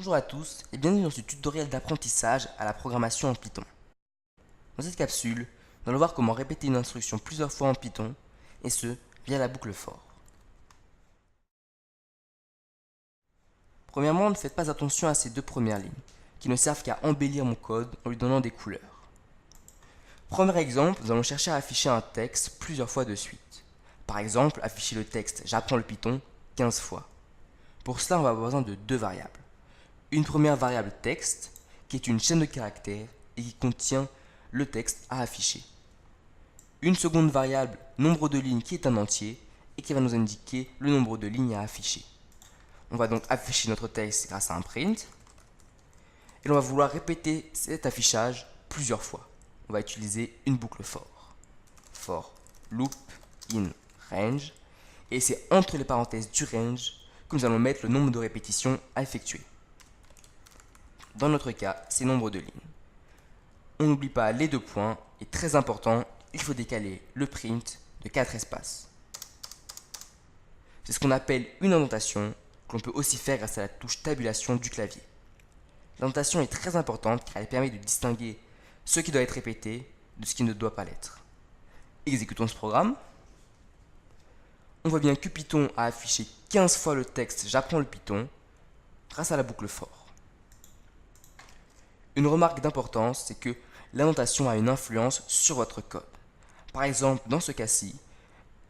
Bonjour à tous et bienvenue dans ce tutoriel d'apprentissage à la programmation en Python. Dans cette capsule, nous allons voir comment répéter une instruction plusieurs fois en Python, et ce, via la boucle for. Premièrement, ne faites pas attention à ces deux premières lignes, qui ne servent qu'à embellir mon code en lui donnant des couleurs. Premier exemple, nous allons chercher à afficher un texte plusieurs fois de suite. Par exemple, afficher le texte « J'apprends le Python » 15 fois. Pour cela, on va avoir besoin de deux variables. Une première variable texte, qui est une chaîne de caractères et qui contient le texte à afficher. Une seconde variable, nombre de lignes, qui est un entier et qui va nous indiquer le nombre de lignes à afficher. On va donc afficher notre texte grâce à un print et on va vouloir répéter cet affichage plusieurs fois. On va utiliser une boucle for loop in range, et c'est entre les parenthèses du range que nous allons mettre le nombre de répétitions à effectuer. Dans notre cas, c'est nombre de lignes. On n'oublie pas les deux points, et très important, il faut décaler le print de 4 espaces. C'est ce qu'on appelle une indentation, que l'on peut aussi faire grâce à la touche tabulation du clavier. L'indentation est très importante car elle permet de distinguer ce qui doit être répété de ce qui ne doit pas l'être. Exécutons ce programme. On voit bien que Python a affiché 15 fois le texte « J'apprends le Python » grâce à la boucle for. Une remarque d'importance, c'est que l'indentation a une influence sur votre code. Par exemple, dans ce cas-ci,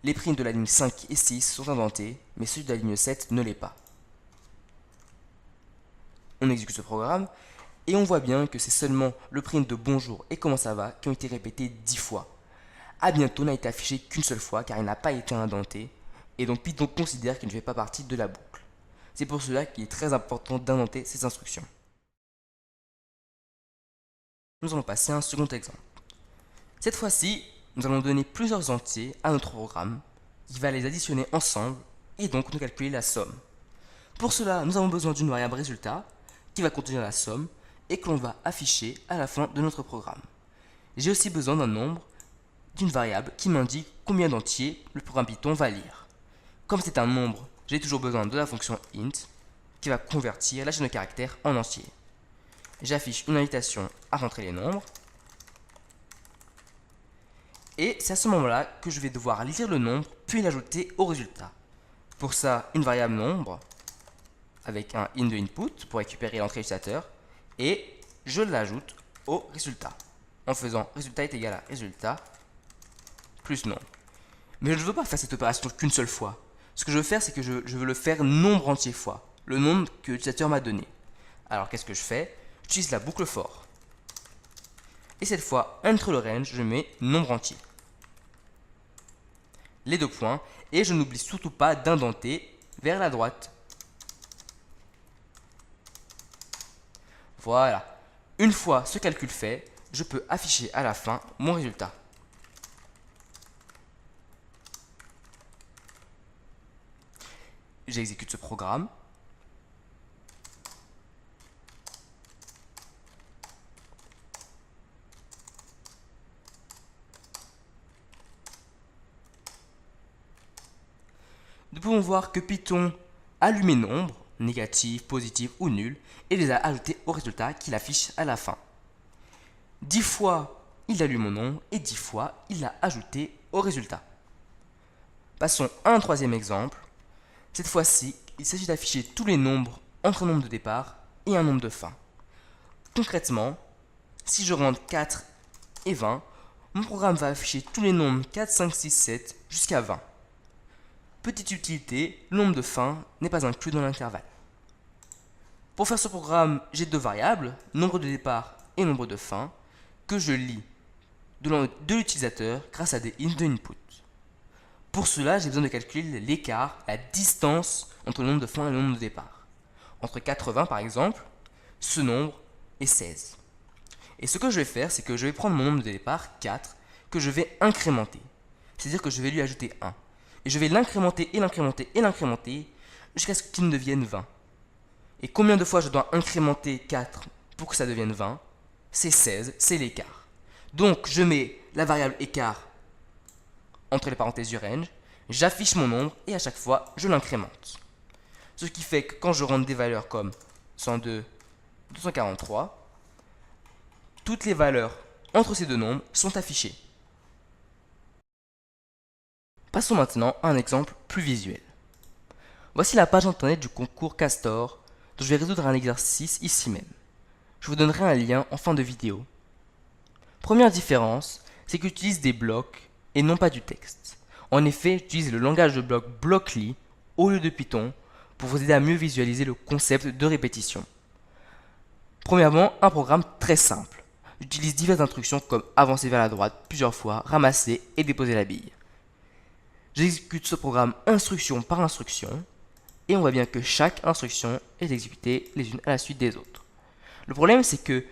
les prints de la ligne 5 et 6 sont indentés, mais celui de la ligne 7 ne l'est pas. On exécute ce programme, et on voit bien que c'est seulement le print de bonjour et comment ça va qui ont été répétés 10 fois. À bientôt n'a été affiché qu'une seule fois car il n'a pas été indenté, et donc Python considère qu'il ne fait pas partie de la boucle. C'est pour cela qu'il est très important d'indenter ces instructions. Nous allons passer à un second exemple. Cette fois-ci, nous allons donner plusieurs entiers à notre programme qui va les additionner ensemble et donc nous calculer la somme. Pour cela, nous avons besoin d'une variable résultat qui va contenir la somme et que l'on va afficher à la fin de notre programme. J'ai aussi besoin d'un nombre, d'une variable qui m'indique combien d'entiers le programme Python va lire. Comme c'est un nombre, j'ai toujours besoin de la fonction int qui va convertir la chaîne de caractères en entier. J'affiche une invitation à rentrer les nombres. Et c'est à ce moment-là que je vais devoir lire le nombre puis l'ajouter au résultat. Pour ça, une variable nombre avec un in de input pour récupérer l'entrée utilisateur et je l'ajoute au résultat en faisant résultat est égal à résultat plus nombre. Mais je ne veux pas faire cette opération qu'une seule fois. Ce que je veux faire, c'est que je veux le faire nombre entier fois, le nombre que l'utilisateur m'a donné. Alors qu'est-ce que je fais? J'utilise la boucle for. Et cette fois, entre le range, je mets nombre entier. Les deux points, et je n'oublie surtout pas d'indenter vers la droite. Voilà. Une fois ce calcul fait, je peux afficher à la fin mon résultat. J'exécute ce programme. Nous pouvons voir que Python allume mes nombres, négatifs, positifs ou nuls, et les a ajoutés au résultat qu'il affiche à la fin. 10 fois, il allume mon nombre, et 10 fois, il l'a ajouté au résultat. Passons à un troisième exemple. Cette fois-ci, il s'agit d'afficher tous les nombres entre un nombre de départ et un nombre de fin. Concrètement, si je rentre 4 et 20, mon programme va afficher tous les nombres 4, 5, 6, 7 jusqu'à 20. Petite utilité, le nombre de fin n'est pas inclus dans l'intervalle. Pour faire ce programme, j'ai deux variables, nombre de départ et nombre de fin, que je lis de l'utilisateur grâce à des int de input. Pour cela, j'ai besoin de calculer l'écart, la distance entre le nombre de fin et le nombre de départ. Entre 80 par exemple, ce nombre est 16. Et ce que je vais faire, c'est que je vais prendre mon nombre de départ, 4, que je vais incrémenter. C'est-à-dire que je vais lui ajouter 1. Et je vais l'incrémenter et l'incrémenter et l'incrémenter jusqu'à ce qu'il ne devienne 20. Et combien de fois je dois incrémenter 4 pour que ça devienne 20? C'est 16, c'est l'écart. Donc je mets la variable écart entre les parenthèses du range, j'affiche mon nombre et à chaque fois je l'incrémente. Ce qui fait que quand je rentre des valeurs comme 102, 243. Toutes les valeurs entre ces deux nombres sont affichées. Passons maintenant à un exemple plus visuel. Voici la page internet du concours Castor, dont je vais résoudre un exercice ici même. Je vous donnerai un lien en fin de vidéo. Première différence, c'est que j'utilise des blocs et non pas du texte. En effet, j'utilise le langage de bloc Blockly au lieu de Python pour vous aider à mieux visualiser le concept de répétition. Premièrement, un programme très simple. J'utilise diverses instructions comme avancer vers la droite plusieurs fois, ramasser et déposer la bille. J'exécute ce programme instruction par instruction et on voit bien que chaque instruction est exécutée les unes à la suite des autres. Le problème, c'est que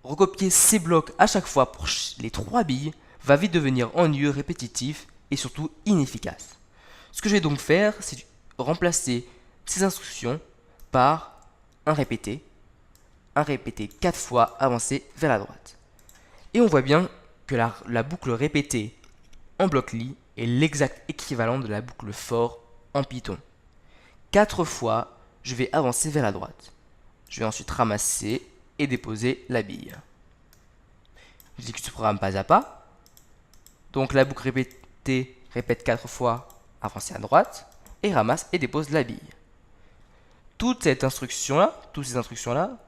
recopier ces blocs à chaque fois pour les 3 billes va vite devenir ennuyeux, répétitif et surtout inefficace. Ce que je vais donc faire, c'est remplacer ces instructions par un répété 4 fois avancé vers la droite. Et on voit bien que la boucle répétée en Blockly est l'exact équivalent de la boucle for en Python. 4 fois, je vais avancer vers la droite. Je vais ensuite ramasser et déposer la bille. J'exécute ce programme pas à pas. Donc la boucle répétée répète 4 fois, avancer à droite, et ramasse et dépose la bille. Toutes ces instructions-là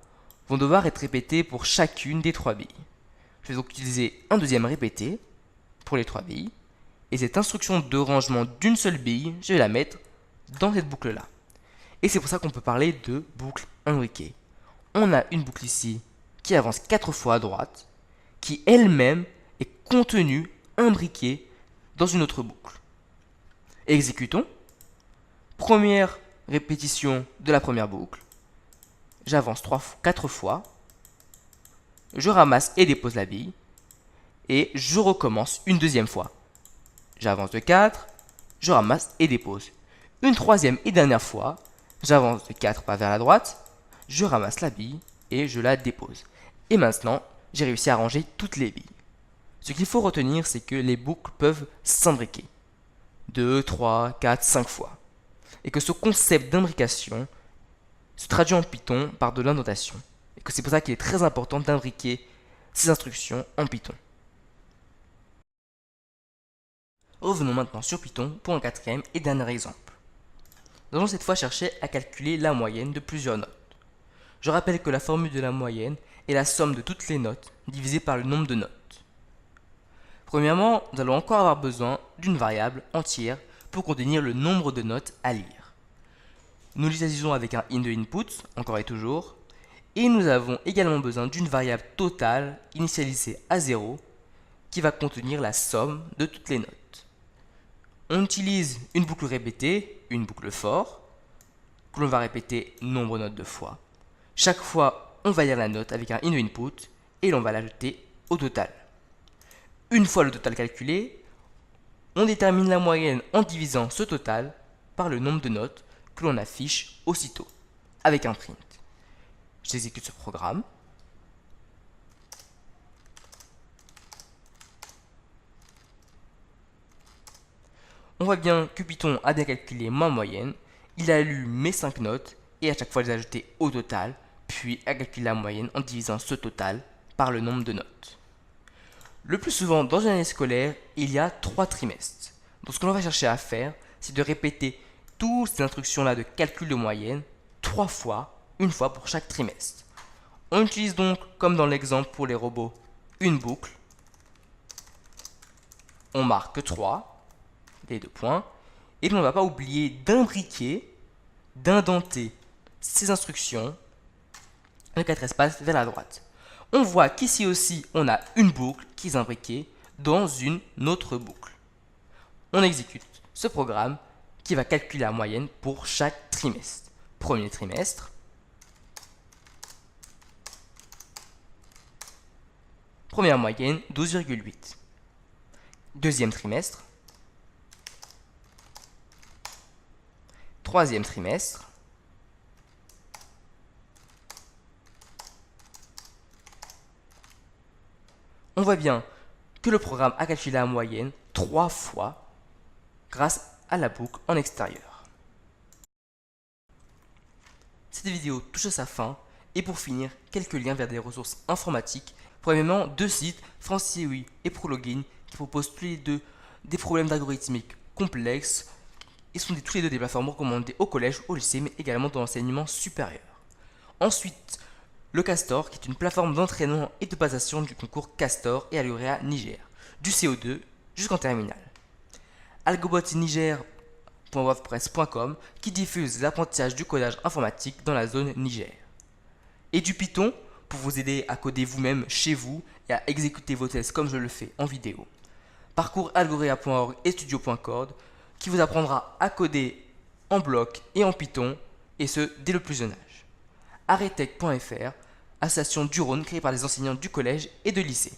vont devoir être répétées pour chacune des 3 billes. Je vais donc utiliser un deuxième répété pour les 3 billes. Et cette instruction de rangement d'une seule bille, je vais la mettre dans cette boucle-là. Et c'est pour ça qu'on peut parler de boucle imbriquée. On a une boucle ici qui avance 4 fois à droite, qui elle-même est contenue, imbriquée dans une autre boucle. Exécutons. Première répétition de la première boucle. J'avance 4 fois. Je ramasse et dépose la bille. Et je recommence une deuxième fois. J'avance de 4, je ramasse et dépose. Une troisième et dernière fois, j'avance de 4 pas vers la droite, je ramasse la bille et je la dépose. Et maintenant, j'ai réussi à ranger toutes les billes. Ce qu'il faut retenir, c'est que les boucles peuvent s'imbriquer 2, 3, 4, 5 fois. Et que ce concept d'imbrication se traduit en Python par de l'indentation. Et que c'est pour ça qu'il est très important d'imbriquer ces instructions en Python. Revenons maintenant sur Python pour un quatrième et dernier exemple. Nous allons cette fois chercher à calculer la moyenne de plusieurs notes. Je rappelle que la formule de la moyenne est la somme de toutes les notes divisée par le nombre de notes. Premièrement, nous allons encore avoir besoin d'une variable entière pour contenir le nombre de notes à lire. Nous l'utilisons avec un int de input, encore et toujours, et nous avons également besoin d'une variable totale initialisée à 0 qui va contenir la somme de toutes les notes. On utilise une boucle répétée, une boucle for, que l'on va répéter nombre de notes de fois. Chaque fois, on va lire la note avec un int de input et l'on va l'ajouter au total. Une fois le total calculé, on détermine la moyenne en divisant ce total par le nombre de notes que l'on affiche aussitôt, avec un print. J'exécute ce programme. On voit bien que Python a bien calculé ma moyenne, il a lu mes 5 notes et à chaque fois les a ajoutées au total, puis a calculé la moyenne en divisant ce total par le nombre de notes. Le plus souvent dans une année scolaire, il y a 3 trimestres. Donc ce que l'on va chercher à faire, c'est de répéter toutes ces instructions-là de calcul de moyenne 3 fois, une fois pour chaque trimestre. On utilise donc, comme dans l'exemple pour les robots, une boucle. On marque 3. Les 2 points, et l'on ne va pas oublier d'imbriquer, d'indenter ces instructions de 4 espaces vers la droite. On voit qu'ici aussi, on a une boucle qui est imbriquée dans une autre boucle. On exécute ce programme qui va calculer la moyenne pour chaque trimestre. Premier trimestre, première moyenne 12,8. Deuxième trimestre, troisième trimestre, on voit bien que le programme a calculé la moyenne 3 fois grâce à la boucle en extérieur. Cette Cette vidéo touche à sa fin et pour finir, quelques liens vers des ressources informatiques. Premièrement, deux sites, FranciWi et Prologin, qui proposent tous les deux des problèmes d'algorithmique complexes et sont tous les deux des plateformes recommandées au collège, au lycée, mais également dans l'enseignement supérieur. Ensuite, le Castor, qui est une plateforme d'entraînement et de passation du concours Castor et à l'UREA Niger, du CO2 jusqu'en terminale. algobotsniger.wordpress.com qui diffuse l'apprentissage du codage informatique dans la zone Niger. Et du Python pour vous aider à coder vous-même chez vous et à exécuter vos tests comme je le fais en vidéo. Parcours algorea.org et studio.code qui vous apprendra à coder en bloc et en Python et ce dès le plus jeune âge. Arretech.fr, association du Rhône créée par les enseignants du collège et de lycée.